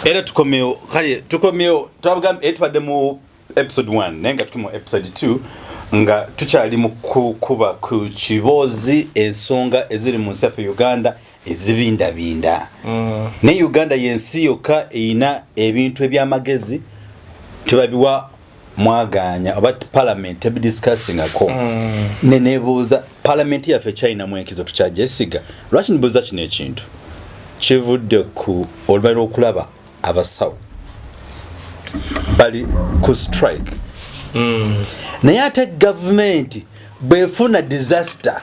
era tukomeo twabagamba etwadde mu episode 1 nenga tukimu episode 2 nga tukyali mu kuba ku kibozi ensonga eziri mu nsi yaffe Uganda ezibindabinda. Ne Uganda yensi yokka eyina ebintu ebyamagezi tebabiwa mwaganya oba parliament ebidiscussingako. Nenebuuza parliament yaffe China mwenkizo tukyajesiga lwaki nibuuza kino ekintu kivudde ku oluvannyuma lw'okulaba abasawo bali ku strike. Naye ate government bwefuna disaster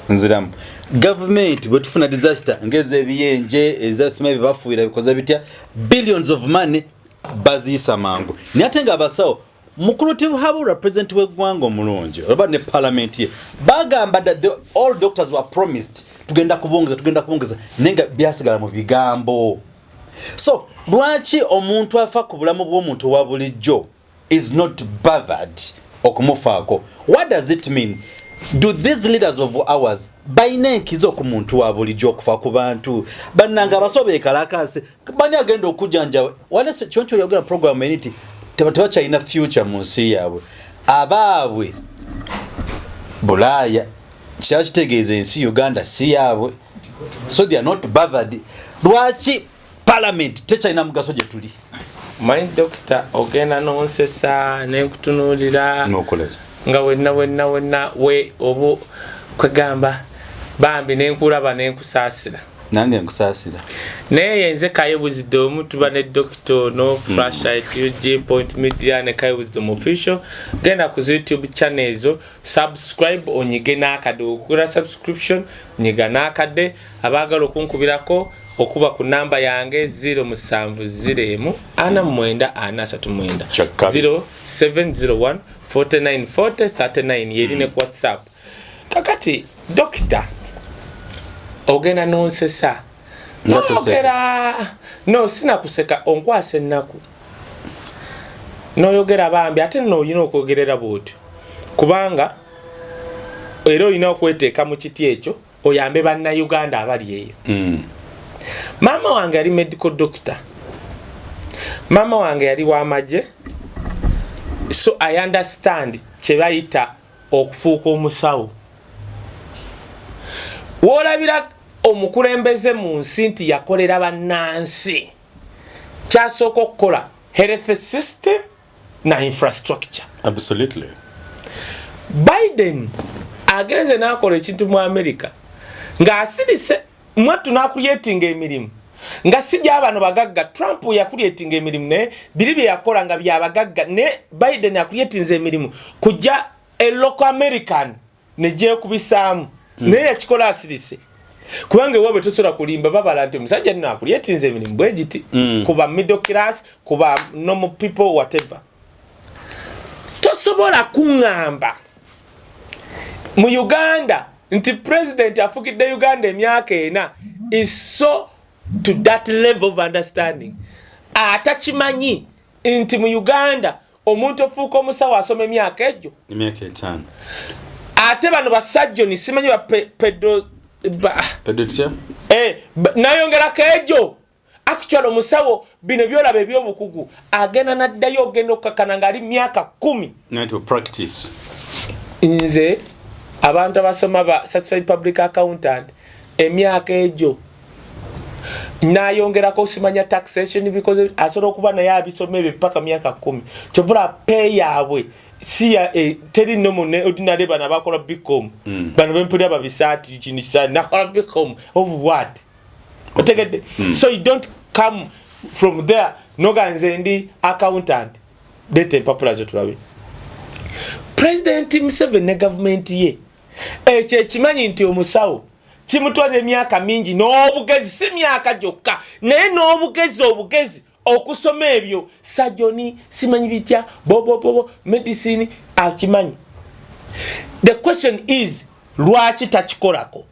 nziramu government bwetufuna disaster ngeze ebiyenje ezasima bibafuira bikoze bitya billions of money bazisa mangu. Naye ate nga abasawo mukulu tibuhabu represent w'eggwanga omulungi oba ne parliament ye bagamba that all doctors were promised tugenda kubongeza nenga byasigala mu bigambo. So lwaki omuntu afa ku bulamu bw'omuntu wa bulijjo is not bothered okumufaako? What does it mean? Do these leaders of ours bayina enkizo ku muntu wa bulijjo okufa ku bantu bannanga abasobe kalakase bani agenda okujanja wale kyoncho yogera program eniti tebakyalina future mu nsi yaabwe abaabwe Bulaya kyakitegeeza ensi Uganda si yaabwe, so they are not bothered. Lwaki parliament tekyalina mugaso gye tuli? My doctor ogenda nonsesa nenkutunulira nokoleza nga wenna we obu kwegamba bambi nenkulaba nenkusaasira nange nkusaasira naye nze kayebuzidde omu tuba ne doctor no flashlight UG Point Media ne kayebuzidde mu official genda ku YouTube channel ezo subscribe onyige n'akadde okugura subscription nyiga n'akadde abaagala okunkubirako okuba ku namba yange 0701 49 0701 494039 yerine ku WhatsApp. Kakati doctor ogenda nonsesa no sina kuseka onkwasa ennaku noyogera bambi ate no oyina okwogerera bwotyo kubanga era oyina okweteeka mu kiti ekyo oyambe banna Uganda abali eyo. Mama wange yali medical doctor, mama wange yali w'amagye, so I understand kye bayita okufuuka omusawo. Wolabira omukulembeze mu nsi nti yakolera bannansi kyasooka okukola health system na infrastructure. Absolutely. Biden agenze n'akola ekintu mu America ng'asirise mwatu n'akuyetinga emirimu nga sijja abano bagagga. Trump yakuyetinga emirimu ne biri bye yakola nga byabagagga ne Biden yakuyetinze emirimu kujja a local American ne je kubisaamu naye yakikola asirise kubanga wobe tosobola kulimba babala nti omusajja nno akuyetinze emirimu bwe giti kuba middle class kuba normal people whatever. Tosobola kuŋŋamba mu Uganda nti president afukidde Uganda emyaka ena is so to that level of understanding atakimanyi nti mu Uganda omuntu ofuuka omusawo asoma emyaka egyo emyaka 5 ate bano basajjo ni simanyi ba pedo nayongerako egyo actually omusawo bino byolaba ebyobukugu agenda naddayo ogenda okukakana ng'ali myaka 10 practice. Nze abantu abasoma ba certified public accountant emyaka egyo nayongerako simanya taxation because asobola okuba naye abisoma ebyo paka myaka 10 kyovula pay yaabwe si ya teri nomo ne ordinary bana bakola bicom bana bempulira babisati kini kisani nakola bicom of what otegedde. So you don't come from there noganze ndi accountant dete popular zotulabe President Museveni ne government ye ekyo ekimanyi nti omusawo kimutwala emyaka mingi n'obugezi si myaka gyokka naye n'obugezi okusoma ebyo sajoni simanyi bitya bobo medicine akimanyi. The question is lwaki takikolako?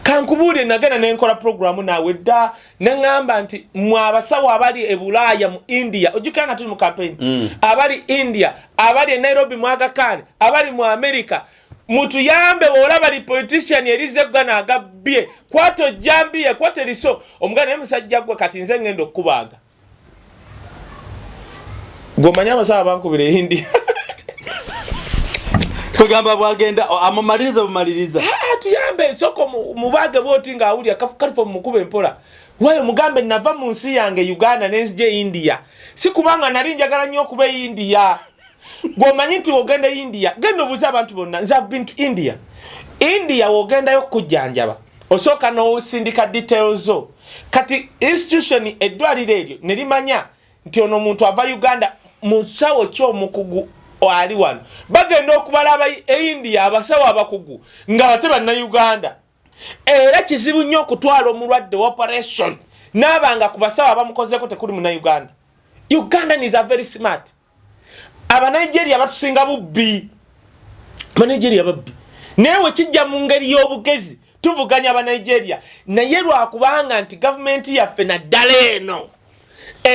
Kankubuulire nagenda nenkola programu naawe dda neŋŋamba nti mwe abasawo abali e Bulaaya mu India ojjukira tuli mu campaign abali India abali e Nairobi mu Aga Khan abali mu America mutu yambe olaba li politician elize gana agabye kwato jambie kwate liso omugana emusajja gwe kati nze ngendo kubaga gomanya abasawo bankubire India kugamba bwagenda amumaliriza tuyambe soko mubage voti nga awuli akafukalipo mukube empola wayo mugambe nava mu nsi yange Uganda nenzije India sikubanga nali njagala nnyo okuba India gwomanyi nti ogenda India genda obuuza abantu bonna nze I've been to India wogenda yo kujjanjaba osooka n'osindika details zo kati institution eddwaliro eryo ne limanya nti ono muntu ava Uganda mu sawo ky'omukugu ali wano bagenda okubalaba India abasawo abakugu nga bateba na Uganda era kizibu nnyo okutwala omulwadde operation n'abanga ku basawo abamukozeko tekuli mu Uganda. Uganda is a very smart. Aba Nigeria batusinga bubbi. Nigeria babbi. Newe kijja mu ngeri y'obugezi tuvuganya aba Nigeria naye lwakubanga nti government yaffe na daleno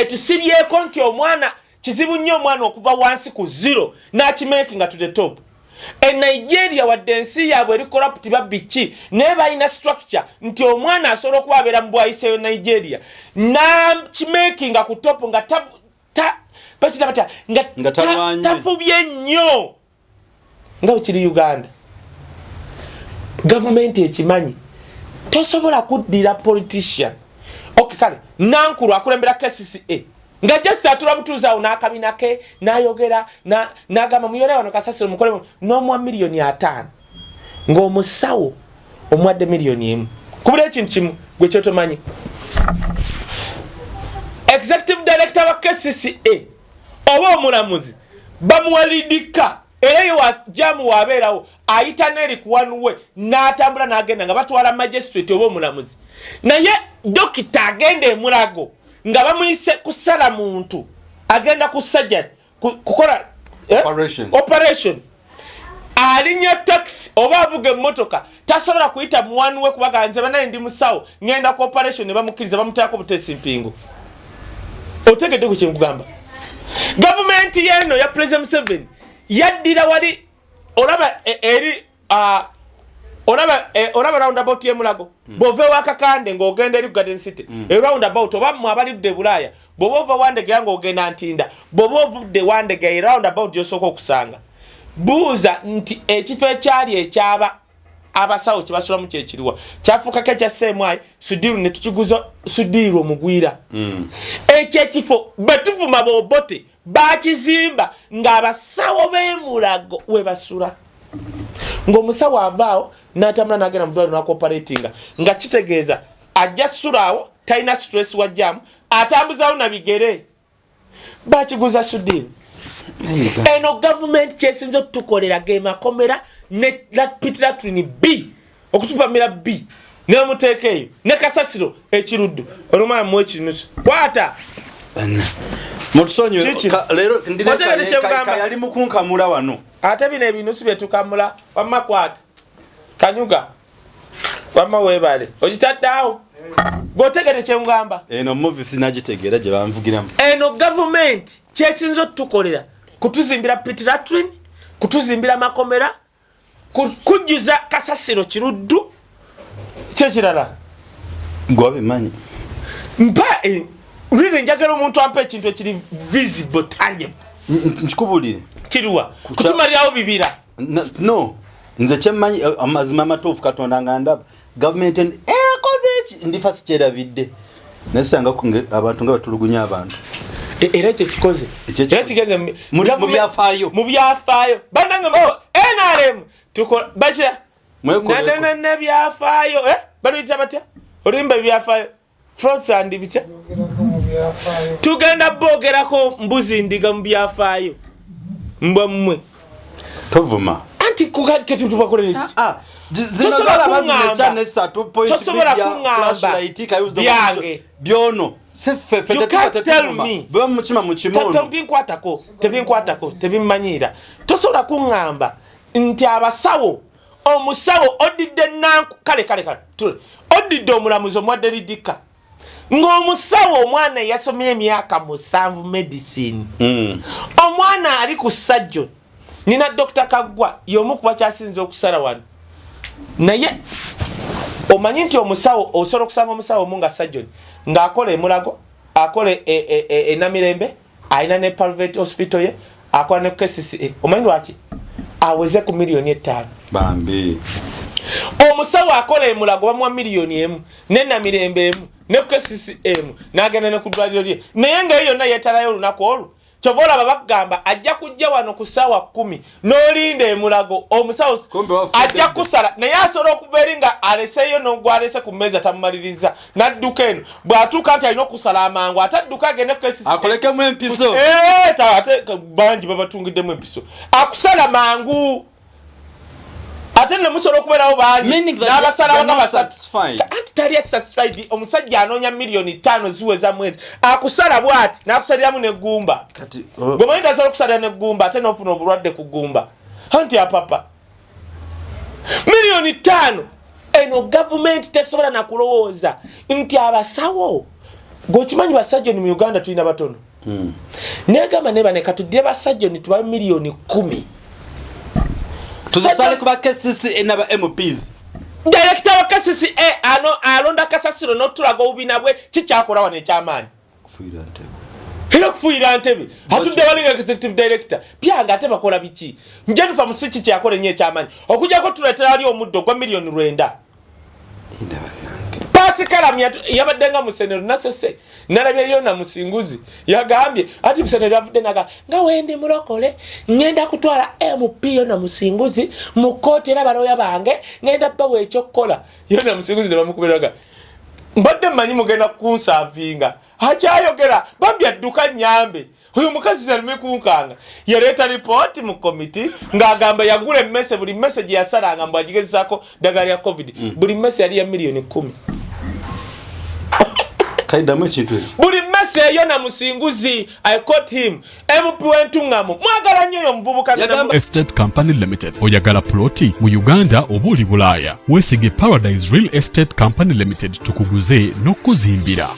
tusibyeko nti omwana kizibu nnyo omwana okuva wansi ku zero n'akimakinga to the top. Nigeria wadde ensi yabwe eri corrupt babiki naye balina structure nti omwana asobola okuwabeera mu bwayiseyo Nigeria n'akimakinga ku top nga tafubye nnyo nga bukiri Uganda. Government ekimanyi tosobola kuddira politician kale nankulu akulembera KCCA nga just atula butuza n'akabina ke n'ayogera n'agamba muyole wano kasasiro mukole n'omwa milioni 5 ng'omusawo omwadde milioni 1 kubula ekintu kimu gwe kyotomanyi executive director wa KCCA oba omulamuzi bamuwalidika era jamu wabeerawo ayita neri kuwanuwe n'atambula n'agenda nga batwala magistrate oba omulamuzi naye dokita agenda emulago nga bamuyise kusala muntu agenda ku surgery kukola operation alinya taxi oba avuga emmotoka tasobola kuyita muwanuwe kubaga nze banaye ndi musawo ngenda ku operation ne bamukiriza bamutayako butesi mpingo. Otegedde ku kyengugamba government yeno ya President Museveni yaddira wali olaba eri olaba roundabout yemulago bove wakakande ng'ogenda eri Garden City roundabout oba mu abalidde Bulaya bobova wandege yango ogenda Ntinda bobovudde wandege roundabout yosooka okusanga buuza nti ekifo ekyali ekyaba abasawo kibasulamu kyekiriwa kyafuukako ekya Semwai Sudiru ne tukiguza Sudiru omugwira ekyo ekifo betuvuma bobote bakizimba ng'abasawo b'emulago we basula ng'omusawo avaawo n'atambula n'agenda mu ddwaliro n'akooperatinga nga kitegeeza ajja sulaawo talina stress wa jamu atambuzaawo na bigere bakiguza Sudiru. Eno government kyesinza otukolera ge makomera ne lapitira tuni B okutupamira B ne muteeka eyo ne kasasiro ekiruddu olumaya mu ekinusu kwata mutusonyo lero ndireka yali mukunkamula wano ate bino ebinusu byetukamula wamma kwata kanyuga wamma webale ogitaddaawo gwotegere kyengamba eno movie sinagitegeera gye banvugiramu. Eno government kyesinza otukolera kutuzimbira pitratrin kutuzimbira makomera kujjuza kasasiro kiruddu kyekirala gwabimanyi mpa really njagala omuntu ampa ekintu ekiri visible tangible nkikubulire kiruwa kutumalirawo bibira no nze kyemmanyi amazima amatuufu Katonda nga ndaba government ekoze eki ndifa sikyerabidde nasanga abantu nga batulugunya abantu era ekyo kikoze mu byafaayo bananga NRM tukola basha ne byafaayo baluyita batya olimba byafaayo frauds and bitya tugenda bogerako mbuzi ndiga mu byafaayo mbwa mmwe tovuma anti kukati tubakolera zinazala bazine chane 3.3 yange byono sefefe tetatuma bwa muchima muchimono tebinkwatako tebimmanyira tosobola kuŋŋamba nti abasawo omusawo odidde nanku kale odidde omulamuzi omwadde lidika ng'omusawo omwana yasomye emyaka 7 medicine omwana ali ku sajjo nina Dr. Kaggwa yomu kuba kyasinze okusala wano naye omanyi nti omusawo osobola okusanga omusawo munga sajjoni ng'akola emulago akola enamirembe alina ne private hospital ye akola ne KCCA omanyi lwaki aweze ku miliyoni 5 bambi omusawo akola emulago bamuwa miliyoni 1 n'enamirembe emu ne KCCA n'agenda ne ku ddwaliro lye naye nga yonna yeetalayo olunaku olwo chovola babagamba ajja kujja wano ku ssaawa 10 n'olinda emulago omusawo ajja kusala naye asobola okubeera nga aleseeyo n'ogwalese ku mmeeza tamumaliriza n'adduka eno bw'atuuka nti alina okusala amangu ate adduka agende akolekemu empiso ate bangi babatungiddemu empiso akusala mangu ate ne musobola okubeerawo bangi n'abasalawo nga satisfied anti tali satisfied omusajja anoonya miliyoni 5 ziweza mwezi akusala bw'ati n'akusaliramu n'eggumba bw'omanyi tasobola okusalira n'eggumba ate n'ofuna obulwadde ku ggumba anti apapa miliyoni 5 eno gavumenti tesobola na kulowooza nti abasawo gwokimanyi basajjoni mu Uganda tulina batono negamba nebane katuddire basajjoni tubawe miliyoni 10 tuzasale kuba KCCA n'aba MPs director wa KCCA alonda kasasiro n'otulaga obubina bwe kikyakola wano ekyamaanyi kufuira ntebe atudde walinga executive director pyanga ate bakola biki Jennifer Musiki kyakola nnyo ekyamaanyi okujjako tuleetera ali omuddo gwa miliyoni 9 Pasikalam yabaddenga musenero nasese nalabyeyo na musinguzi yagambye ati musenero yavudde naga nga wende mulokole ngenda kutwala MP yo na musinguzi mu kooti era baloya bange ngenda bawe ekyokola yo na musinguzi ne bamukubiraga mbadde manyi mugenda kunsavinga akyayogera bambi adduka nyambe huyo mukazi zalime kunkanga yaleta report mu committee ngagamba yagule message buli message yasalanga mbagigezako dagari ya covid buli message yali ya miliyoni 10 kaida mwechitu buli message yo na musinguzi I caught him MP wentungamo mwagala nnyo yo mvubuka na Estate Company Limited oyagala ploti mu Uganda obuli Bulaya wesige Paradise Real Estate Company Limited tukuguze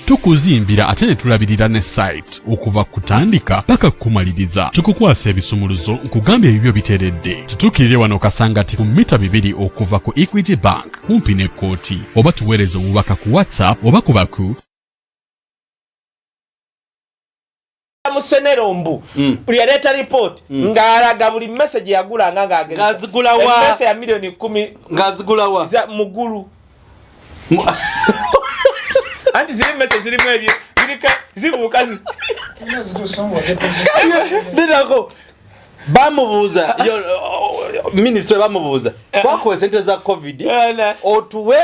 tukuzimbira ate ne tulabirira ne site okuva kutandika paka kumaliriza tukukwasa ebisumuluzo nkugambye ebibyo biteredde tutukirire wano kasangati ku mita 2 okuva ku Equity Bank kumpi ne kooti oba tuweereze obubaka ku WhatsApp oba ku baku musenero mbu yaleta report ngaraga buli message yagula ngagageza ngazigula wa message ya miliyoni 10 ngazigula wa za mugulu anti zile message zile mebyo zilika zibukazi ndako bamubuza yo minister bamubuza kwako sente za covid otuwe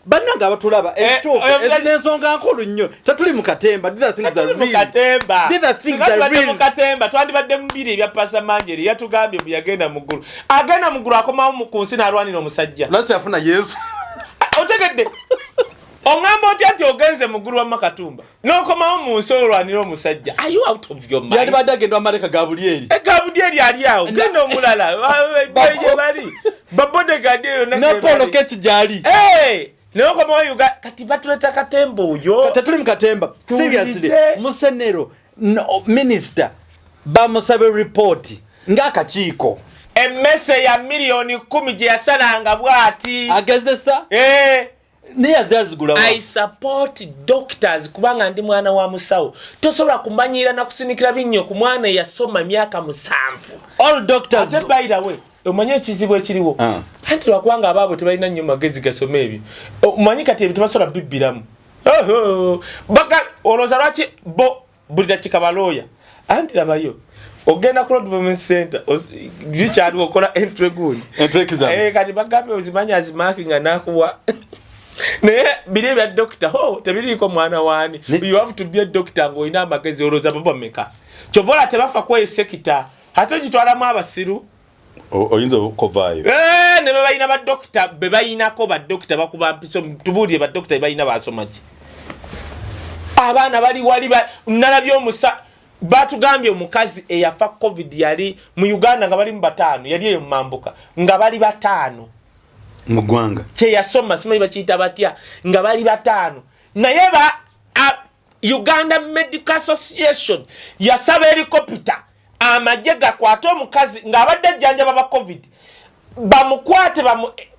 bananga abatulaba ekituufu ezinensonga nkulu nnyo tatuli mu katemba these things are real mukatemba twandibadde mubiri ebya pasa manjeri yatugambye bwe yagenda mugulu agenda mugulu akomawo ku nsi n'alwanira omusajja nakyafuna yesu otegedde ongamba otya nti ogenze mugulu wa makatumba n'okomawo mu nsi olwanira omusajja are you out of your mind yali badde agenda amaleka Gabulyeri ali awo genda omulala bali babodegadi eyo na Paul Kechijali Leo kama yuga kati batuleta katembo yo tatuli mkatemba seriously musenero no, minister bamusabe report ngaka chiko emese ya miliyoni 10 je yasalanga bwati agezesa niya zazigula I support doctors kubanga ndi mwana wa musawo tosobola kumanyira na kusinikira binnyo ku mwana yasoma myaka 7 all doctors by the way omanye kizibu ekiriwo anti lwakwanga ababo tebalina nnyo magezi gasoma ebyo omanyi kati ebyo tebasobola bibbiramu baka oloza lwaki bo buli dakika balooya anti labayo ogenda ku Road Development Center gikyali okola entry exam kati bagambye ozimanya azimaki nga nakuwa naye biri bya doctor tebiriiko mwana wani you have to be a doctor ng'olina amagezi oloza baba meka kyovola tebafa kweyo sekita ate ogitwalamu abasiru oyinza okuvayo ne bayina ba doctor be bayinako ba doctor bakuba mpiso tubulire ba doctor bayina basoma ki abaana bali wali nalabyo musa batugambye omukazi eyafa covid yali mu Uganda nga bali mu 5 yali eyo mambuka nga bali 5 mugwanga kye yasoma simanyi bakiyita batya nga bali 5 naye Uganda Medical Association yasaba helicopter amajje gakwata omukazi ng'abadde ajjanjaba ba covid bamukwate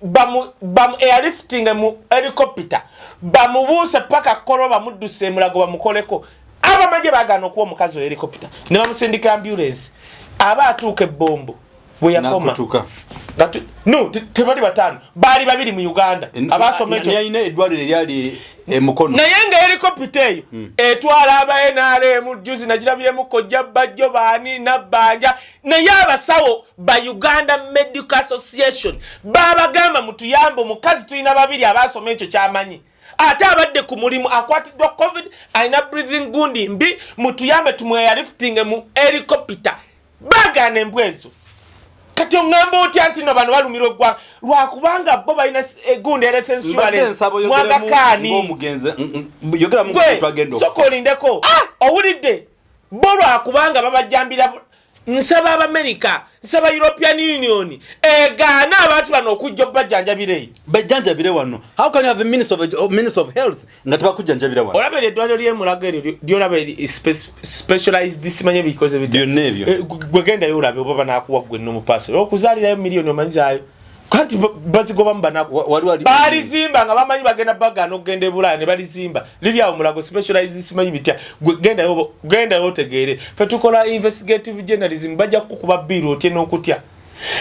bamu airlifting mu helicopter bamubuuse paka kolo bamudduse emulago bamukoleko abamajje bagana okuwa omukazi helicopter ne bamusindika ambulance aba atuuka ebbombo bwe yakoma no tebali batano bali babiri mu Uganda abasoma ekyo yayina edwaliro lyali emukono naye nga helicopter eyo etwala aba NRM juzi nagirabyemu kojja bajjo baani nabbanja naye abasawo ba Uganda Medical Association babagamba mutuyambo mukazi tuyina babiri abasoma ekyo kyamanyi ate abadde ku mulimu akwatiddwa covid ayina breathing gundi mbi mutuyambe tumwe lifting mu helicopter bagana embwezo kati ngamba otya ntino bano balumirwa gwa lwakubanga bo bayina gundi insurance mwagakani ngomugenze yogera mu twagendo sokolindeko owulidde bo lwakubanga babajjambira nsaba America nsaba European Union egana abantu bano okujja bajjanjabire bajjanjabire wano how can you have a minister of health ngatiba kujjanjabira wano olabere edwaliro ly'emulageri lyolabere specialized disimanye because of it gwegenda yolabe oba banakuwa gwe no mupaso okuzalirayo milioni omanyizayo kanti bazigoba mbanaku bali zimba nga bamanyi bagenda bagana okugenda ebulaya ne bali zimba liri awo mulago specialized simanyi bitya genda yotegeere fe tukola investigative journalism bajja kukuba biro otye n'okutya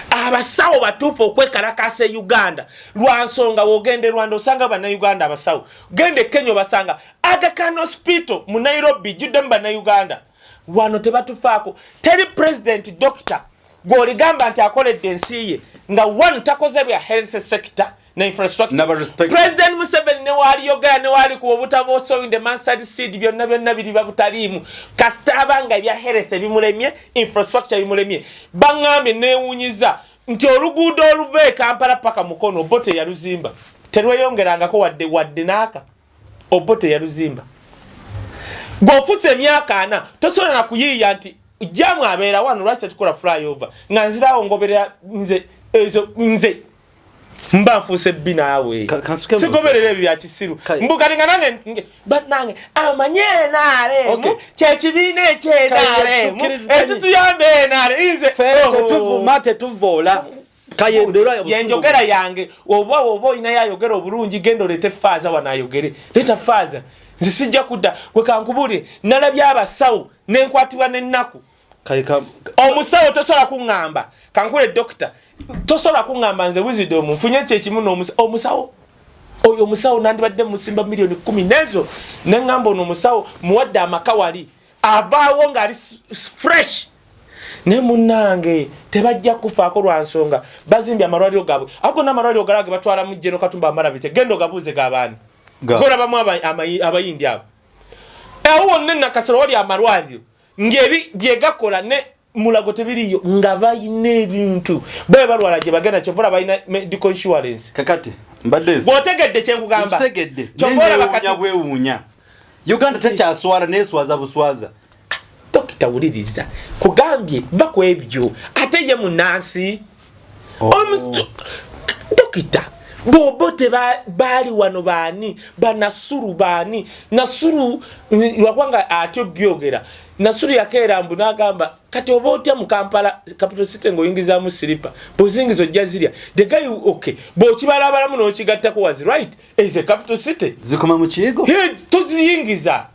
abasawo batuufu okwekalakasa Uganda lwansonga wogende Rwanda osanga bana Uganda abasawo gende Kenya basanga Aga Khan Hospital mu Nairobi judamba na Uganda wano tebatufaako teri president doctor goligamba nti akoledde ensi ye nga one takoze bya health sector na infrastructure president Museveni ne wali yogera ne wali ku obutabo so in the mustard seed byonna biri babutalimu kastabanga bya health bimulemye infrastructure bimulemye bangambe newunyiza nti oluguudo oluve Kampala paka mukono Obote ya Luzimba terweyongerangako wadde naka Obote ya Luzimba gofuse emyaka ana tosobola na kuyiya nti jamu abeera wano lwase tukola flyover nga nzirawo ngoberera nze mba nfuse bina awe sigoberera ebyo bya kisiru mbukalinga nange banange amanyena kyekibina ekyenare etutuyambe nare inze tuvumate tuvola yenjogera yange oba ina yayogera obulungi gendo lete faza wanayogere leta faza nze sijja kudda wekankubule nalabya abasawo nenkwatibwa n'ennaku omusawo tosobola kuŋŋamba kankule doctor tosobola kuŋŋamba nze wisdom nfunye kyekimu n'omusawo oyo omusawo nandibadde musimba milioni 10 nezo neŋŋamba ono omusawo muwadde amaka wali avaawo ng'ali fresh ne munnange tebajja kufaako lwa nsonga bazimbye amalwaliro gaabwe ago n'amalwaliro galage batwala mu General Katumba Amarabite genda ogabuuze g'abaani gorabamu abayindi abo ewo nena kasoro wali amalwaliro ngebi byegakola ne mulago tebiriyo nga bayina ebintu bwe balwala gye bagenda kyovula bayina medical insurance kakati mbadde botegedde kyenkugamba kitegedde bwewuunya Uganda tekyaswala neswaza buswaza dokita wuliriza kugambye va ku ebyo ate ye munansi dokita Bobote bali wano bani banasuru bani nasuru lwakwanga atyo byogera nasuru yakera mbu nagamba kati obotya mu Kampala capital city ngo yingiza mu silipa bozingizo jazirya the guy okay bo kibalabala muno kigatta ko was right is a capital city zikoma mu kigo tuziyingiza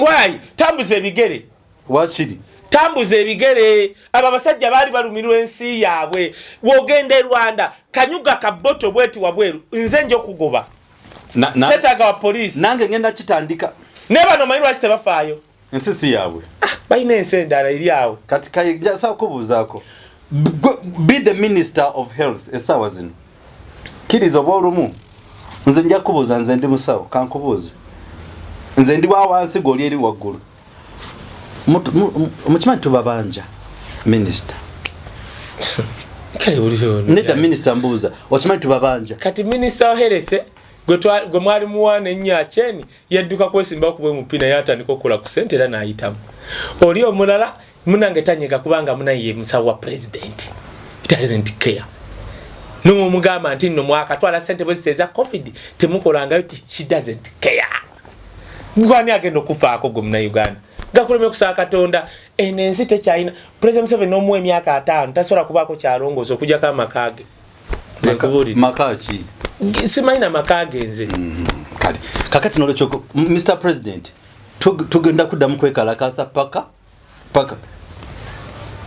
why tambuze ebigere wachiri tambuze ebigere aba basajja bali balumirwa ensi yaabwe wogende Rwanda kanyuga kaboto bweti wabweru nze nje okugoba setaga wa police nange ngenda kitandika neba no mayirwa site bafaayo ensisi yaabwe bayina ensendala iri yawe kati kayija sa kubuzaako be the minister of health esawa zino kirizo bolumu nze nja kubuza nze ndi musawo kankubuza nze ndi wansi goli eri waggulu muchimanyi tubabanja minister kale uliro neda minister mbuza ochimanyi tubabanja kati minister oherese gwe mwali muwane nyacheni yadduka kwesimba kubwe mupina yata niko kola ku sente era nayitamu oli omulala munange tanyega kubanga munaye musawa president it doesn't care no mugamba nti no mwaka twala sente bweziteza covid temukolanga she doesn't care gwani agenda kufaako gwe muna Uganda gakuleme kusaba katonda enensi tekyalina President Museveni n'omuwa emyaka 5 tasobola kubaako kyalongooza okujjako amakage makaki simanyi namakage nze kale kakati nolwekyo Mr. President tugenda kuddamu kwekalakasa paka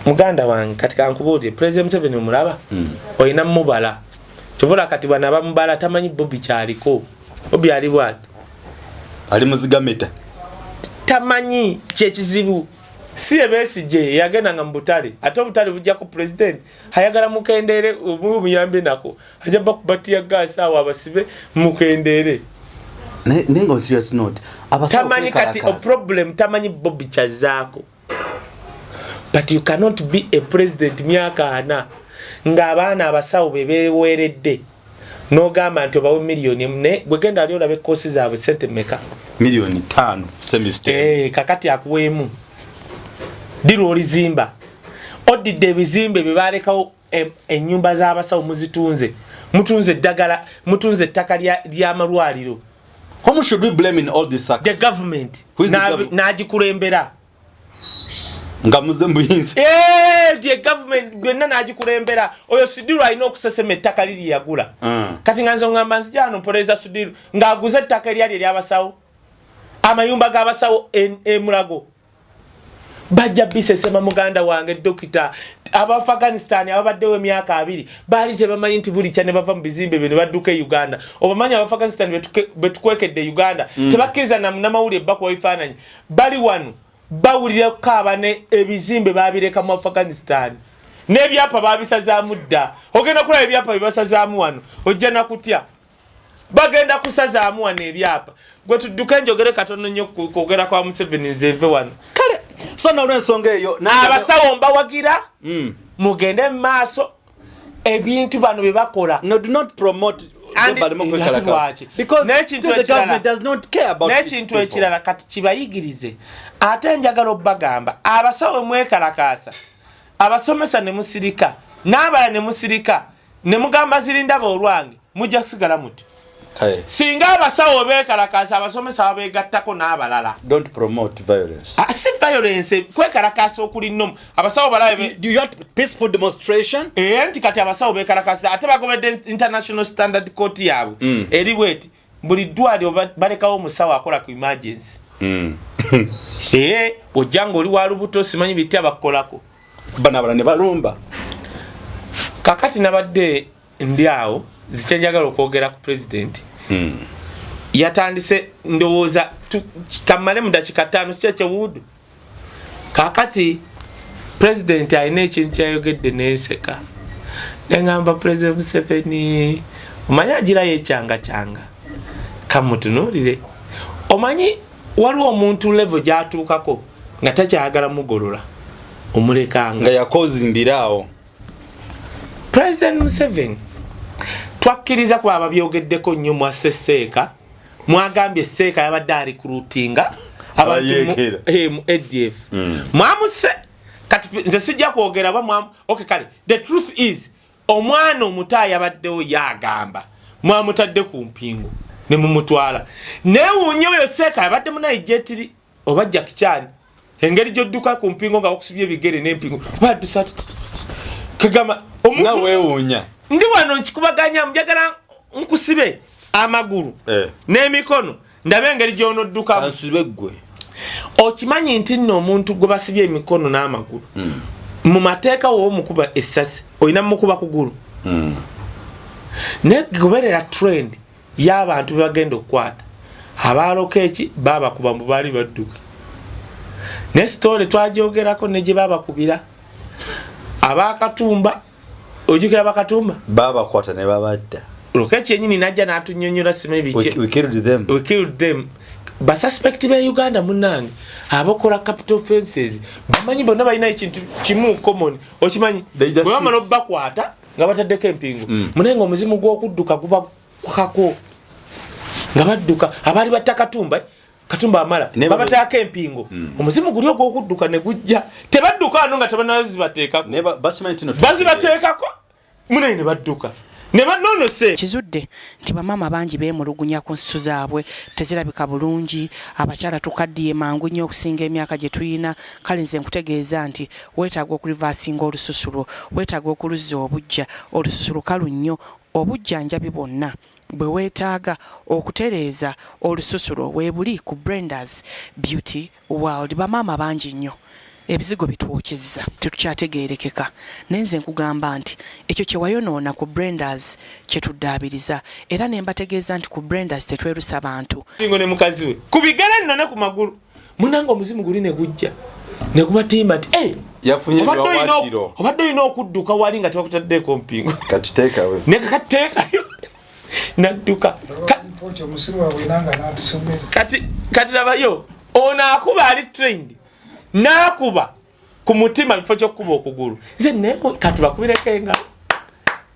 muganda wange kati kankubuulire President Museveni omulaba olina mubala kyovula kati bwana bamubala tamanyi Bobby kyaliko Bobby ali bwati ali muzigameta tamanyi kyekizibu si Besigye yagenda nga mbutale ate obutale bujja ku president hayagala mukendere omuyambe nako ajaba kubatia gasa awo abasibe mukendere nengo serious note tamanyi kati a problem tamanyi Bobby kyazaako but you cannot be a president myaka ana nga abaana abasawo bebeweredde no gamba nti obawe milioni mne gwegenda ali olabe kosi zaabwe sente meka milioni 5 semester kakati akuweemu diro olizimba odidde ebizimbe bebalekawo ennyumba z'abasawo mutunze eddagala mutunze ettaka ly'amalwaliro. Whom should we blame in all this circus? The government. Nagikulembera. Ngamuze mbuyinzi. The government gwenna nagikulembera. Oyo Sudiru alina okusesema ettaka liri yagula. Kati nga nze ngamba nzijano poleza Sudiru ng'aguze ettaka lyali ery'abasawo. Amayumba g'abasawo Mulago. Bajja bisesema muganda wange dokita Afghanistan ababaddewo emyaka 2 bali tebamanyi nti buli kyane bava mu bizimbe bino badduka Uganda obamanyi Afghanistan betukwekedde Uganda tebakkiriza namawulire bakwa bifaananyi bali wano bawulira kaba ne ebizimbe babireka mu Afghanistan n'ebyapa babisazaamu dda ogenda kulaba ebyapa bibasazaamu wano ojja nakutya bagenda kusazaamu wano ebyapa gwe tudduka njogere katono nnyo kwogera kwa Museveni nzeve wano kale so na olw'ensonga eyo abasawo mbawagira mugende mu maaso ebintu bano bye bakola. No, do not promote because the government does not care about it. N'ekintu ekirala kati kibayigirize ate njagala obbagamba abasawo mwekalakaasa abasomesa ne musirika n'abala ne musirika ne mugamba zirindaba olwange mujja kusigala muti singa abasawo bekalakaasa abasomesa babegattako n'abalala. Don't promote violence. Si violence kwekalakaasa okuli nnomu abasawo balabe. Do you want peaceful demonstration? Nti kati abasawo bekalakaasa ate bagobedde international standard court yaabwe eri bweti buli ddwaliro balekawo omusawo akola ku emergency. Ojjanga oli wa lubuto simanyi bitya bakolako banabala ne balumba kakati nabadde ndi awo zichenjagala okwogera ku president yatandise ndowooza kamale mu dakika 5 sikyekyo wudu kakati president alina ekintu kyayogedde neeseka nengamba President Museveni omanyi agirayo ekyanga kamutunuulire omanyi waliwo omuntu level gyatuukako nga takyagala mugolola omulekanga nga yakozimbiraawo. President Museveni twakkiriza kuba ababyogeddeko nnyo mu Seeka mwagambye Seeka yabadde alikrutinga abantu mu ADF mwamuse kati nze sijja kwogera ba okay kale the truth is omwana omuto yabaddewo yagamba mwamutadde ku mpingo ne mumutwala newuunye oyo Seeka yabadde munayijetiri oba Jackie Chan engeri gyodduka ku mpingo nga bakusibye ebigere n'empingo badusa kagama omuntu wewuunya ndi wano nkikubaganya njagala nkusibe amagulu n'emikono ndabe engeri gy'onodduka ansibe ggwe okimanyi nti nno omuntu gwe basibye emikono n'amagulu mu mateeka w'omukuba essasi olina mukuba kugulu ne goberera trend y'abantu bagenda okukwata abaaloka eki babakuba mu baali badduka ne story twagyogerako ne gye babakubira abakatumba ojukira bakatumba babakwata ne babadda lokeki yenyini najja n'atunyonyola simanyi biki we killed them ba suspect be Uganda munange abokola capital offenses bamanyi bonna balina ekintu kimu common okimanyi bwamala bakwata nga bataddeko empingo munenga omuzimu gw'okudduka guba kako nga badduka abali batakatumba katumba amala babataka empingo omuzimu guli ogw'okudduka ne gujja tebadduka ano nga tabanazi bateekako ne bazimanyi tino bazibateekako munene badduka Neba nono se kizudde nti bamama bangi beemulugunya ku nsusu zaabwe tezirabika bulungi abakyala tukaddiye mangu nnyo okusinga emyaka gye tuyina kale nze nkutegeeza nti weetaaga okulivaasinga olususulo weetaaga okuluzza obujja olususulo kalu nnyo obujjanjabi bwonna bwe weetaaga okutereeza olususulo weebuli ku Brenda's Beauty World. Bamama bangi nnyo ebizigo bitwokyezza tetukyategeerekeka nenze nkugamba nti ekyo kye wayonoona ku Brenda's kye tuddaabiriza era ne mbategeeza nti ku Brenda's tetwerusa abantu singo ne mukazi we ku bigere nno ne ku magulu munange omuzimu guli ne gujja ne kubatimba ati yafunye watiro obadde olina okudduka wali nga tebakutaddeko mpingo kati teekawe ne kakateekayo nadduka kati labayo ono akuba ali trained nakuba ku mutima bifo ky'okkuba okugulu nze ne kati bakubirekenga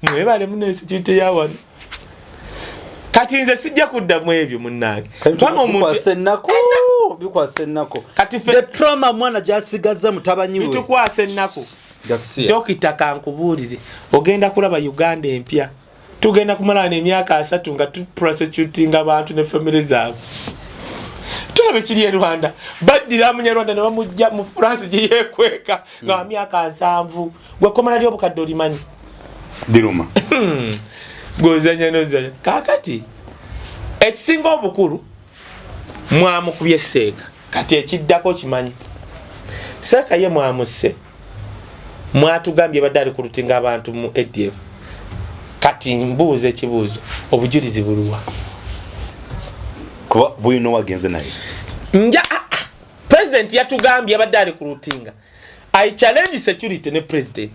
mwebale munesi kite yawan kati nze sijja kuddamu ebyo munnange pano omuntu bikwase ennako kati the trauma mwana gyasigaza mutabanyiwe bitukwase ennako dokita kankubuulire ogenda kulaba Uganda empya tugenda kumala n'emyaka 3 nga tuprosecuting abantu ne family zaabwe tulabe kiri e Rwanda baddira Munyarwanda ne bamujja mu France gye yekweka nga myaka 7 gwe komala lyo bukadde olimanyi diruma gozanya nozanya kakati ekisinga obukulu mwamukubye Seeka kati ekiddako kimanyi Seeka ye mwamuse mwatugambye badali ku lutinga abantu mu ADF kati mbuuze ekibuuzo obujulizi buluwa kuba bwino wagenze naye nja president yatugambye badali ku lutinga I challenge security ne president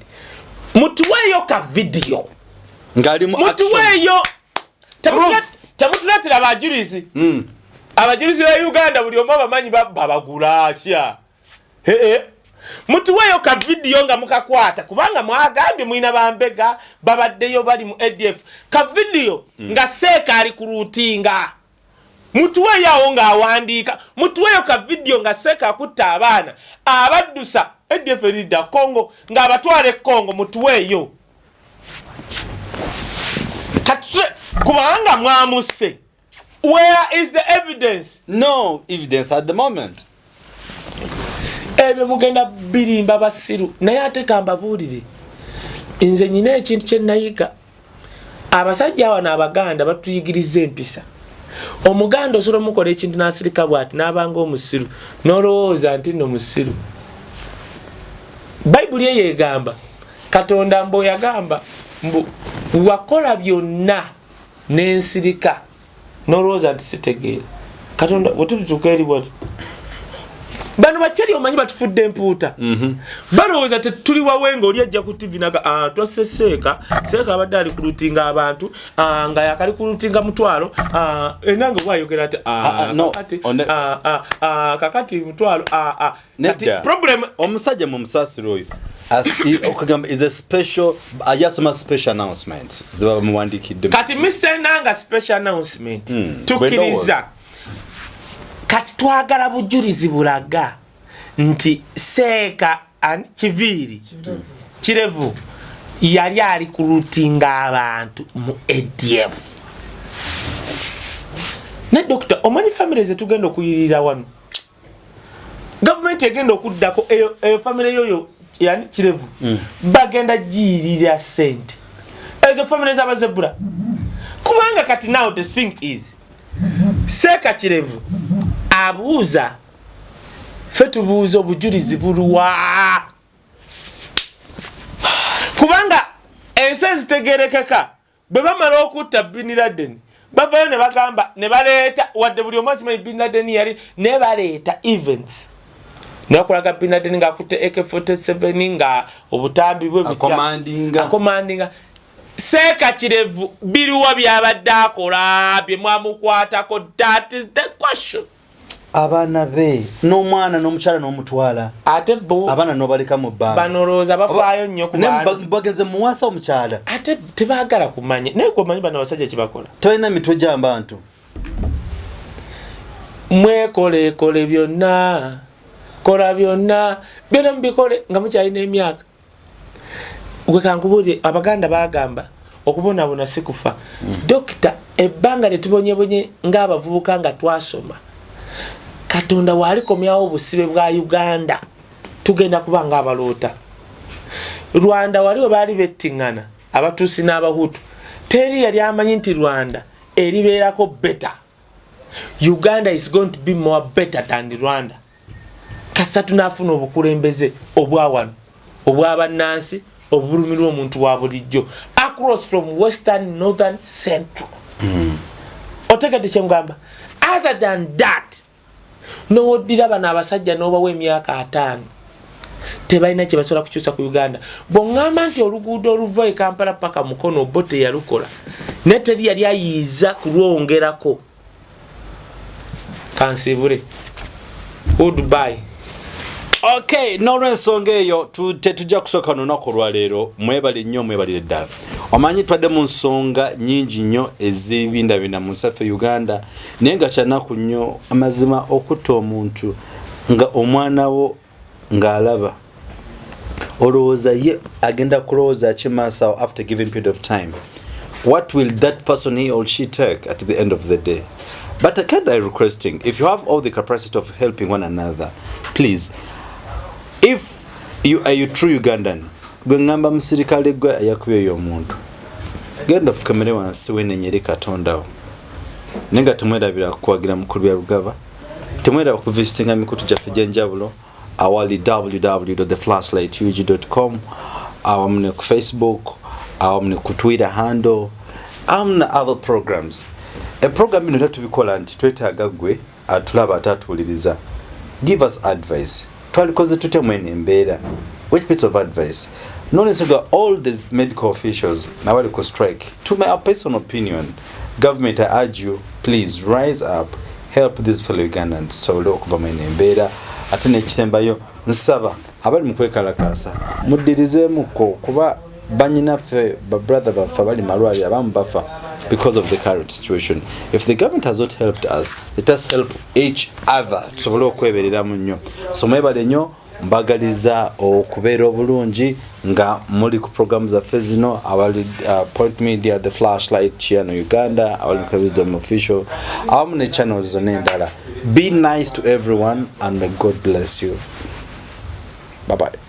mutuweyo ka video ngali mu action mutuweyo tamutulатira abajulizi abajulizi ba Uganda buli omu bamanyi babagula asya mutuweyo ka video nga mukakwata kubanga mwagambye mwina bambega babaddeyo bali mu ADF ka video nga Seeka ali ku lutinga mutuweyo nga awandika mutuweyo ka video nga Seeka akutta abaana abaddusa ADF leader Congo nga abatwale Congo mutuweyo kubanga mwamuse where is the evidence? No evidence at the moment. Ebe mugenda birimba basiru naye ate kambabuulire nze nyina ekintu kye nayiga abasajja awana Abaganda batuyigiriza empisa omuganda osobola mukola ekintu n'asirika bw'ati n'abanga omusiru n'olowooza nti nno musiru Bayibuli eyegamba Katonda mbo yagamba mbu wakola byonna n'ensirika n'olowooza nti sitegeera Katonda wetutuuka eri bwati bano bachali omanyi batufudde empuuta balowooza tetuli wawenga oli ajja ku TV naga twase Seeka abadde ali ku lutinga abantu nga yakali ku lutinga mutwalo enanga bwayogera ati kakati mutwalo kati problem omusajja mu musasiro oyo okagamba is a special ayasoma special announcements ziba muwandikidde kati Mr. Nanga special announcement tukiriza kati twagala bujulizi bulaga nti Seeka Kirevu yali ali ku lutinga abantu mu ADF ne doctor omani family ze tugenda okuyirira wano government egenda okuddako family yoyo yani Kirevu bagenda jirira sente ezo family z'abazebula kubanga kati now the thing is Seeka Kirevu abuuza fetubuuza obujulizi buluwa kubanga ensi zitegerekeka bwe bamala okutta Bin Laden bavayo ne bagamba ne baleeta wadde buli omu asimanyi Bin Laden yali ne baleeta events nakulaga Bin Laden nga akutte AK-47 nga obutambi bwe akomandinga Seeka Kirevu biruwa byabadde akola bye mwamukwatako that is the question abaana be n'omwana n'omukyala n'omutwala ate bo abaana n'obaleka mu bbanga banoroza bafaayo nnyo ku bantu bagenze muwasa omukyala ate tebaagala kumanya naye kumanyi bano abasajja kibakola tebalina mitwe gy'abantu mwekolekole byonna kola byonna mubikole nga mukyalina emyaka gwe kankubuulire Abaganda bagamba okubonabona si kufa dokita ebbanga lyetubonyebonye ng'abavubuka nga twasoma Katonda walikomyawo obusibe bwa Uganda tugenda kuba ng'abaloota Rwanda waliwo baali bettingana abatuusi n'abahutu teri yali amanyi nti Rwanda eribeerako better Uganda is going to be more better than Rwanda kasa tunafuna obukulembeze obwawano obwabannansi obulumirwa omuntu wa bulijjo across from western northern central otegedde kyemugamba other than that n'owoddira bano abasajja n'obawa emyaka 5 tebalina kye basobola kukyusa ku Uganda bw'oŋŋamba nti oluguudo oluva e Kampala paka Mukono bo teyalukola ne teri yali ayiiza kulwongerako kansibule goodbye. Okay, n'olw'ensonga eyo tetujja kusooka lunaku lwaleero mwebale nnyo mwebalire ddala omanyi twadde mu nsonga nnyingi nnyo ez'ebindabinda mu nsaffe Uganda naye nga kyanaku nnyo amazima okutta omuntu nga omwana wo ng'alaba olowooza ye agenda kulowooza kimaasawo after given period of time. What will that person he or she take at the end of the day? But again, I'm requesting, if you have all the capacity of helping one another, please, if you are a true Ugandan, gwengamba musirikale gwe ayakubye y'omuntu genda fukamire wansi wenenye Katonda nenga temwerabira kuwagira mukulu bya Rugaba temweraba kuvisitinga mikutu gyaffe gy'enjawulo awali www.theflashlightug.com awamne ku Facebook awamne ku Twitter handle amna other programs a program ino tatubikola nti twetaaga gwe atulaba atatuliriza give us advice twalikoze tutya mwene embeera which piece of advice no necessarily all the medical officials now will strike to my personal opinion government I urge you please rise up help these fellow Ugandans so look for mwene embeera ate nekisembayo nsaba abali mukwekalakasa muddirizeemuko kuba banyinaffe brother baffe bali malwali abamu bafa because of the current situation. If the government has not helped us, let us help each other tusobole okwebereramu nnyo so mwebale nnyo mbagaliza okubeera obulungi nga muli ku programu zaffe zino awali Point Media, The Flashlight, Chiano Uganda, awali Wisdom Official awamu ne channels zonna endala. Be nice to everyone and may God bless you. Bye bye.